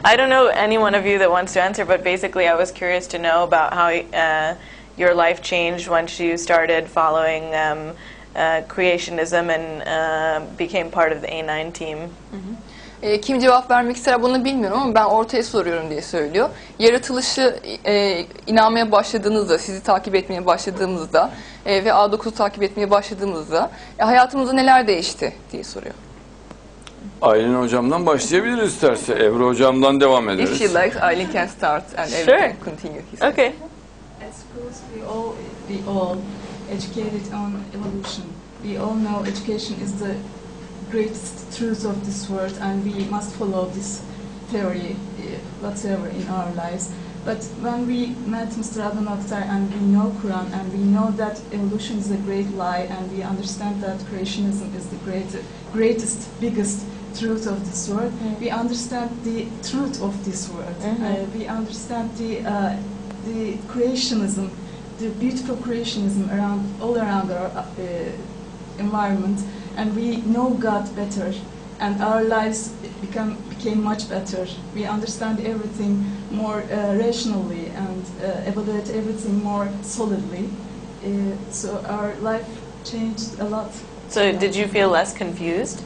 I don't know any one of you that wants to answer, but basically I was curious to know about how your life changed once you started following creationism and became part of the A9 team. Kim cevap vermek ister bunu bilmiyorum ama ben ortaya soruyorum diye söylüyor. Yaratılışı inanmaya başladığınızda, sizi takip etmeye başladığımızda ve A9'u takip etmeye başladığımızda hayatımızda neler değişti diye soruyor. Aylin hocamdan başlayabiliriz isterse. Ebru hocamdan devam ederiz. If she likes, Aylin can start and Ebru can continue. Okay. At schools we all educated on evolution. We all know education is the greatest truth of this world, and we must follow this theory whatever in our lives. But when we met Mr. Adnan Oktar and we know Quran and we know that evolution is a great lie, and we understand that creationism is the greatest, biggest truth of this world, we understand the truth of this world. We understand the creationism, the beautiful creationism all around our environment, and we know God better, and our lives became much better. We understand everything more rationally and evaluate everything more solidly. So our life changed a lot. So did you feel less confused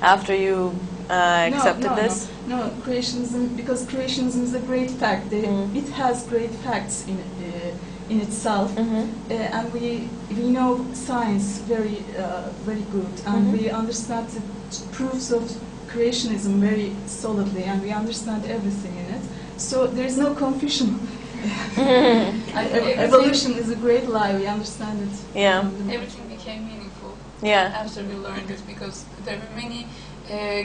after you accepted this? No, creationism, because creationism is a great fact. It has great facts in itself, and we know science very good, and we understand the proofs of creationism very solidly, and we understand everything in it. So there is no confusion. Evolution is a great lie. We understand it. Yeah. Everything became meaningful. Yeah. After we learned it, because there were many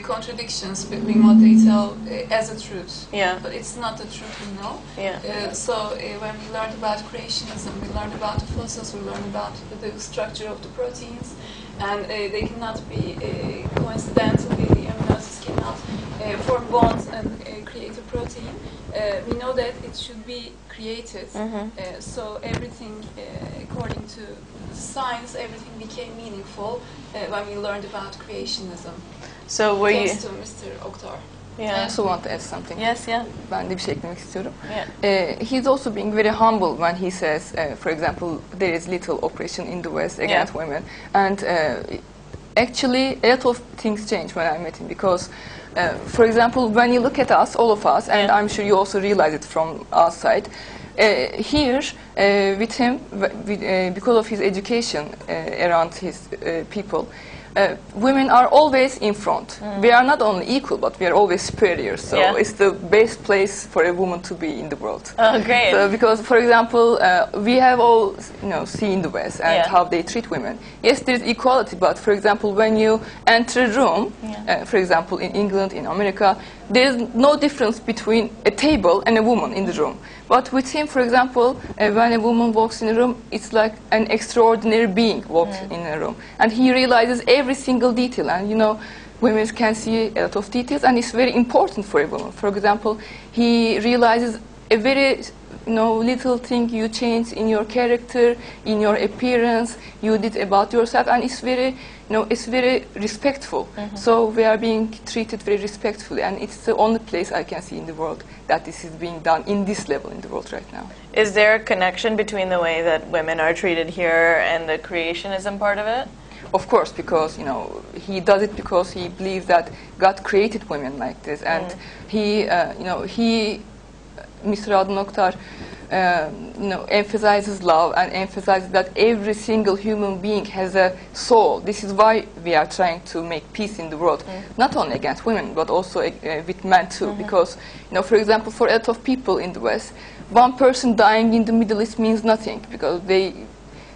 contradictions between what they tell as a truth. Yeah. But it's not the truth we know. Yeah. So when we learned about creationism, we learned about the fossils, we learned about the structure of the proteins, and they cannot be coincidentally, the amino acids cannot form bonds and create a protein. We know that it should be created. So everything, according to science, everything became meaningful when we learned about creationism. So were you? Thanks to Mr. Oktar. Yeah. I also want to add something. Yes, yeah. Ben de bir şey eklemek istiyorum. Yeah. He's also being very humble when he says, for example, there is little oppression in the West against women. And actually, a lot of things changed when I met him, because, for example, when you look at us, all of us, and I'm sure you also realize it from outside, here, with him, because of his education around his people, women are always in front. We are not only equal, but we are always superior. So it's the best place for a woman to be in the world. Oh, great. So because, for example, we have all seen the West and how they treat women. Yes, there is equality, but for example, when you enter a room, for example, in England, in America, there is no difference between a table and a woman in the room. But with him, for example, when a woman walks in a room, it's like an extraordinary being walks in a room. And he realizes every single detail. And, women can see a lot of details, and it's very important for a woman. For example, he realizes a very little thing you change in your character, in your appearance, you did about yourself, and it's very, it's very respectful. So we are being treated very respectfully, and it's the only place I can see in the world that this is being done in this level in the world right now. Is there a connection between the way that women are treated here and the creationism part of it? Of course, because he does it because he believes that God created women like this, and Mr. Adnan Oktar, emphasizes love and emphasizes that every single human being has a soul. This is why we are trying to make peace in the world, not only against women, but also with men too. Because, for example, for a lot of people in the West, one person dying in the Middle East means nothing, because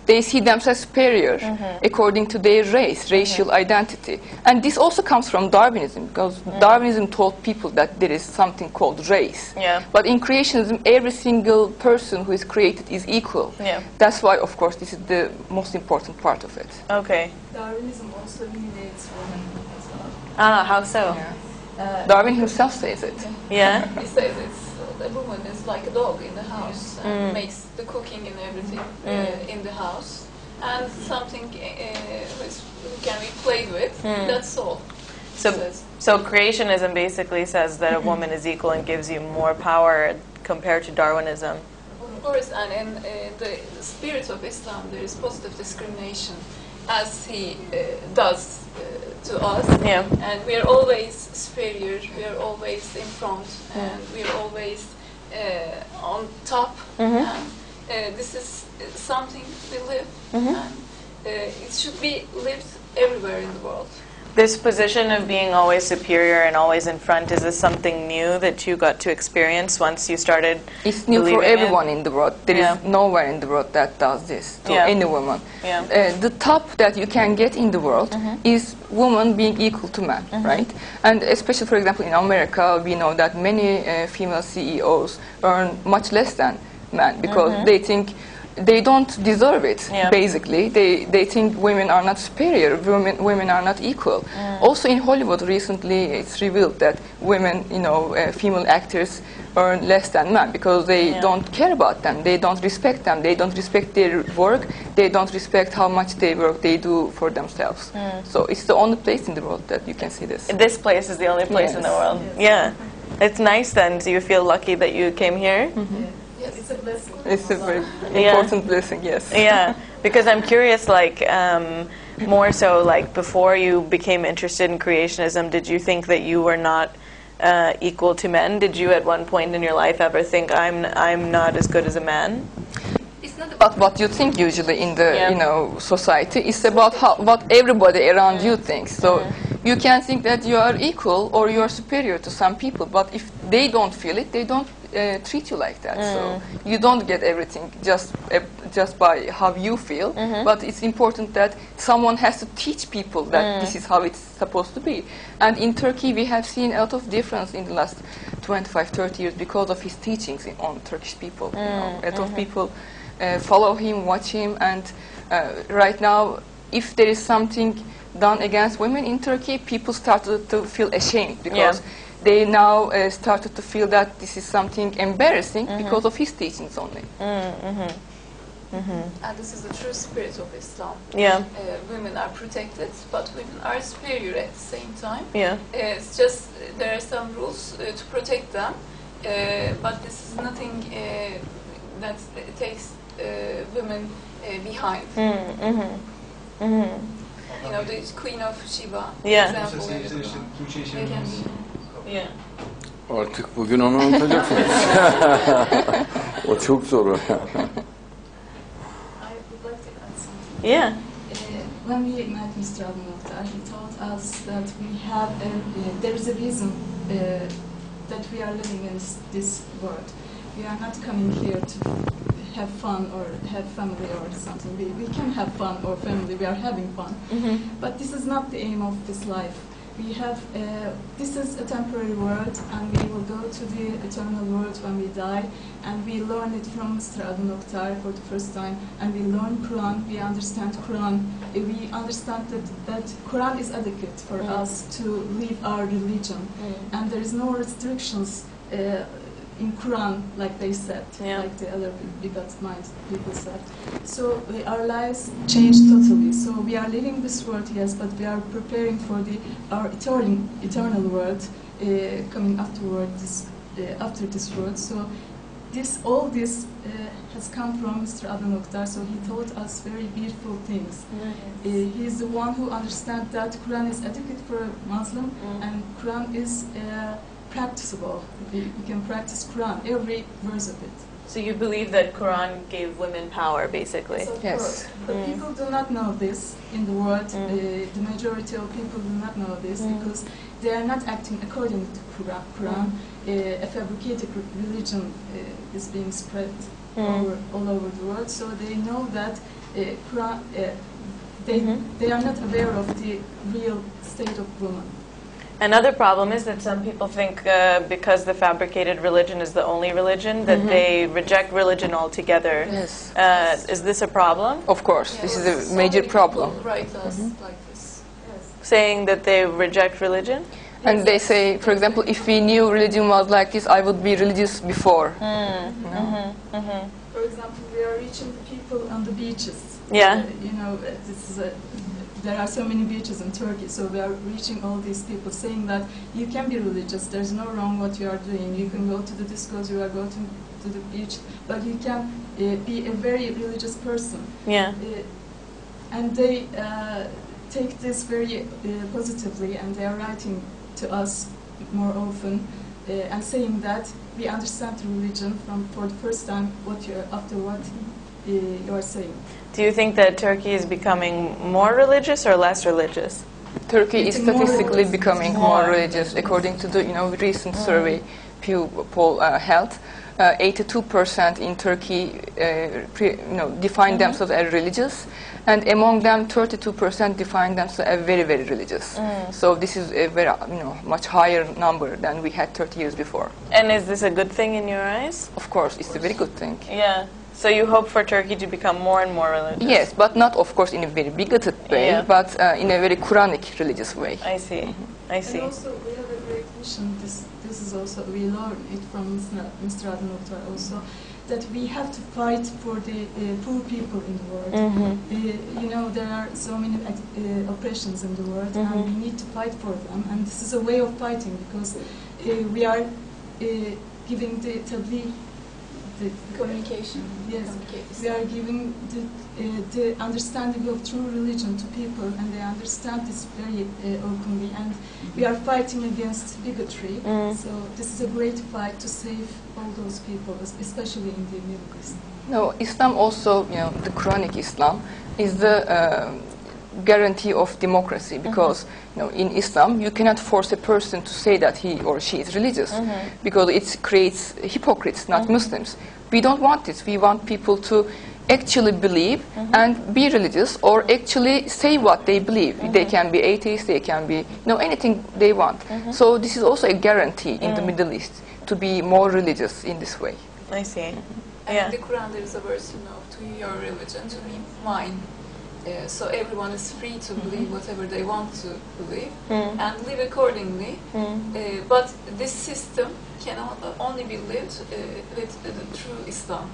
they see themselves superior according to their race, racial identity. And this also comes from Darwinism, because Darwinism told people that there is something called race. But in creationism, every single person who is created is equal. That's why, of course, this is the most important part of it. Okay. Darwinism also humiliates women as well. Ah, how so? Darwin himself says it. Yeah. He says a woman is like a dog in the house and makes the cooking and everything in the house, and something which can be played with. That's all. So creationism basically says that a woman is equal and gives you more power compared to Darwinism. Of course, and in the spirit of Islam, there is positive discrimination, as he does to us. Yeah. And we are always superior, we are always in front, and we are always on top. And this is something we live, and it should be lived everywhere in the world. This position of being always superior and always in front, is this something new that you got to experience once you started? It's new for everyone in the world. There is nowhere in the world that does this to any woman. The top that you can get in the world is women being equal to men, right? And especially, for example, in America, we know that many female CEOs earn much less than men because they think they don't deserve it, basically. They think women are not superior, women are not equal. Also in Hollywood recently it's revealed that women, female actors earn less than men because they don't care about them, they don't respect them, they don't respect their work, they don't respect how much they do for themselves. So it's the only place in the world that you can see this. This place is the only place in the world. Yeah. It's nice then. Do you feel lucky that you came here? Yes, it's a blessing. It's a very important blessing, yes. Yeah, because I'm curious, more so, before you became interested in creationism, did you think that you were not equal to men? Did you at one point in your life ever think, I'm not as good as a man? It's not about what you think usually in the society. It's about what everybody around you thinks. So you can think that you are equal or you are superior to some people, but if they don't feel it, they don't treat you like that. So you don't get everything just by how you feel, but it's important that someone has to teach people that this is how it's supposed to be. And in Turkey we have seen a lot of difference in the last 25-30 years because of his teachings on Turkish people. A lot of people follow him, watch him, and right now if there is something done against women in Turkey, people started to feel ashamed because they now started to feel that this is something embarrassing because of his teachings only. And this is the true spirit of Islam. Women are protected, but women are superior at the same time. It's just there are some rules to protect them, but this is nothing that takes women behind. The Queen of Sheba, example. Artık bugün onu unutacaksınız. O çok zor. I would like to add something. When we met Mr. Adnoktar, he told us that there is a reason that we are living in this world. We are not coming here to have fun or have family or something. We can have fun or family, we are having fun. But this is not the aim of this life. This is a temporary world, and we will go to the eternal world when we die, and we learn it from Mr. Adnoktar for the first time, and we learn Quran, we understand Quran, we understand that Quran is adequate for us to live our religion, and there is no restrictions in Quran, like they said, like the other bigoted mind people said. So our lives changed totally. So we are living this world, yes, but we are preparing for our eternal world coming after this world. So all this has come from Mr. Adnoktar. So he taught us very beautiful things. He is the one who understands that Quran is adequate for a Muslim, and Quran is practicable. We can practice Quran, every verse of it. So you believe that Quran gave women power, basically? Yes. But people do not know this in the world. The majority of people do not know this because they are not acting according to Quran. A fabricated religion is being spread all over the world. So they know that Quran. They are not aware of the real state of woman. Another problem is that some people think because the fabricated religion is the only religion, that they reject religion altogether. Yes. Is this a problem? Of course, this is a major problem. Write us like this. Saying that they reject religion? And they say, for example, if we knew religion was like this, I would be religious before. For example, we are reaching the people on the beaches. Yeah. This is there are so many beaches in Turkey, so we are reaching all these people saying that you can be religious, there's no wrong what you are doing, you can go to the discos, you are going to the beach, but you can be a very religious person. Yeah. And they take this very positively, and they are writing to us more often and saying that we understand religion for the first time after what you are saying. Do you think that Turkey is becoming more religious or less religious? Turkey is statistically becoming more religious, according to the recent survey Pew poll held. 82% in Turkey define themselves as religious, and among them 32% define themselves as very, very religious. So this is a very much higher number than we had 30 years before. And is this a good thing in your eyes? Of course, it's a very good thing. Yeah. So you hope for Turkey to become more and more religious? Yes, but not, of course, in a very bigoted way, but in a very Quranic religious way. I see. I see. And also, we have a great mission. This is also, we learn it from Mr. Adenoktar also, that we have to fight for the poor people in the world. There are so many oppressions in the world, and we need to fight for them. And this is a way of fighting, because we are giving the tabligh, the Communication. Yes, we are giving the understanding of true religion to people, and they understand this very openly. And we are fighting against bigotry. So this is a great fight to save all those people, especially in the Middle East. No, Islam also, the Quranic Islam is the guarantee of democracy, because in Islam you cannot force a person to say that he or she is religious, because it creates hypocrites, not Muslims. We don't want this. We want people to actually believe and be religious, or actually say what they believe. They can be atheists, they can be anything they want. So this is also a guarantee in the Middle East to be more religious in this way. I see. And in the Quran there is a verse, to your religion, to be mine. So everyone is free to believe whatever they want to believe and live accordingly. But this system can only be lived with the true Islam.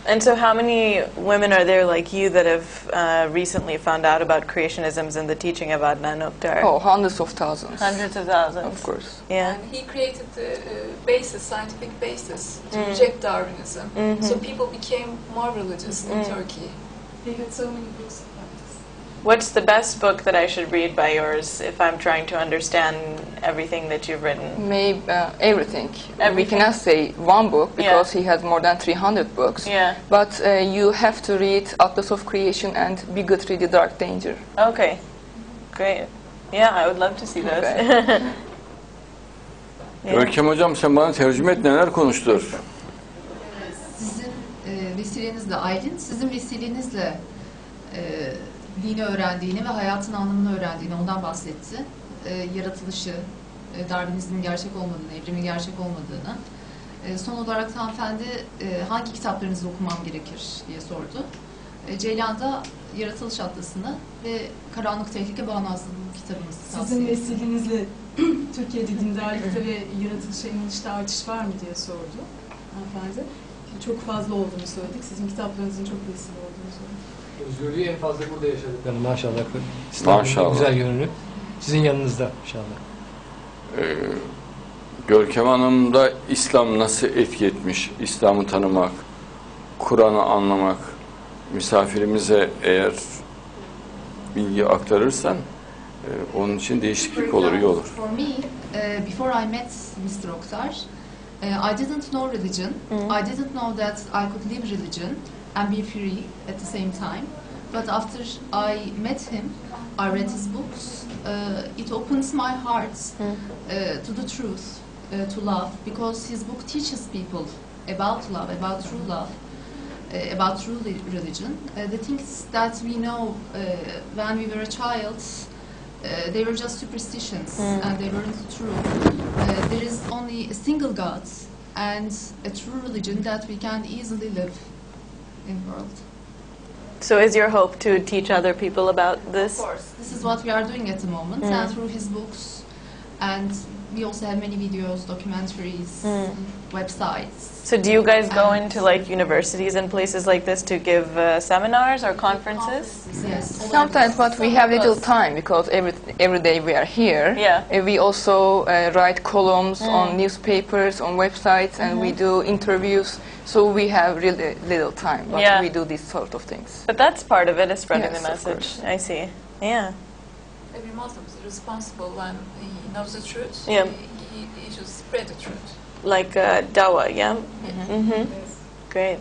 And so how many women are there like you that have recently found out about creationisms and the teaching of Adnan Oktar? Oh, hundreds of thousands. Hundreds of thousands. Of course. Yeah. And he created the scientific basis to reject Darwinism. So people became more religious in Turkey. They had so many books about this. What's the best book that I should read by yours if I'm trying to understand everything that you've written? Maybe everything. We cannot say one book, because he has more than 300 books. Yeah. But you have to read Atlas of Creation and Bigotry, the Dark Danger. Okay. Great. Yeah, I would love to see those. Okay. Görkem hocam, sen bana tercüme et, neler konuştur? Sizin vesilenizle, Aylin, sizin vesilenizle dini öğrendiğini ve hayatın anlamını öğrendiğini, ondan bahsetti. Yaratılışı, Darwinizmin gerçek olmadığını, evrimin gerçek olmadığını. Son olarak hanımefendi hangi kitaplarınızı okumam gerekir diye sordu. Ceylan da Yaratılış Atlası'nı ve Karanlık Tehlike Bağnazlığı kitabımızı tavsiye etti. Sizin vesilenizle Türkiye'de dindarlıkta ve yaratılışa inanışta artış var mı diye sordu hanımefendi. Çok fazla olduğunu söyledik. Sizin kitaplarınızın çok vesile olduğunu söyledik. Özgürlüğü en fazla burada yaşadıklarını maşallah. Maşallah. Güzel görünüyor. Sizin yanınızda inşallah. Görkem Hanım'da İslam nasıl etki etmiş? İslam'ı tanımak, Kur'an'ı anlamak, misafirimize eğer bilgi aktarırsan onun için değişiklik olur, iyi olur. For me, before I met Mr. Oktar, I didn't know religion. I didn't know that I could live religion and be free at the same time. But after I met him, I read his books. It opens my heart to the truth, to love, because his book teaches people about love, about true love, about true religion. The things that we know when we were a child, they were just superstitions and they weren't true. There is only a single God and a true religion that we can easily live in the world. So is your hope to teach other people about this? Of course. This is what we are doing at the moment, and through his books and we also have many videos, documentaries, websites. So do you guys go into like universities and places like this to give seminars or conferences? Yes. Sometimes, but we have little time because every day we are here. Yeah. We also write columns on newspapers, on websites, and we do interviews. So we have really little time, but Yeah. we do these sort of things. But that's part of it, is spreading Yes, the of message. course. I see. Yeah. Every Muslim is responsible when he knows the truth. Yeah. He should spread the truth. Like dawah, yeah? Mm-hmm. Great.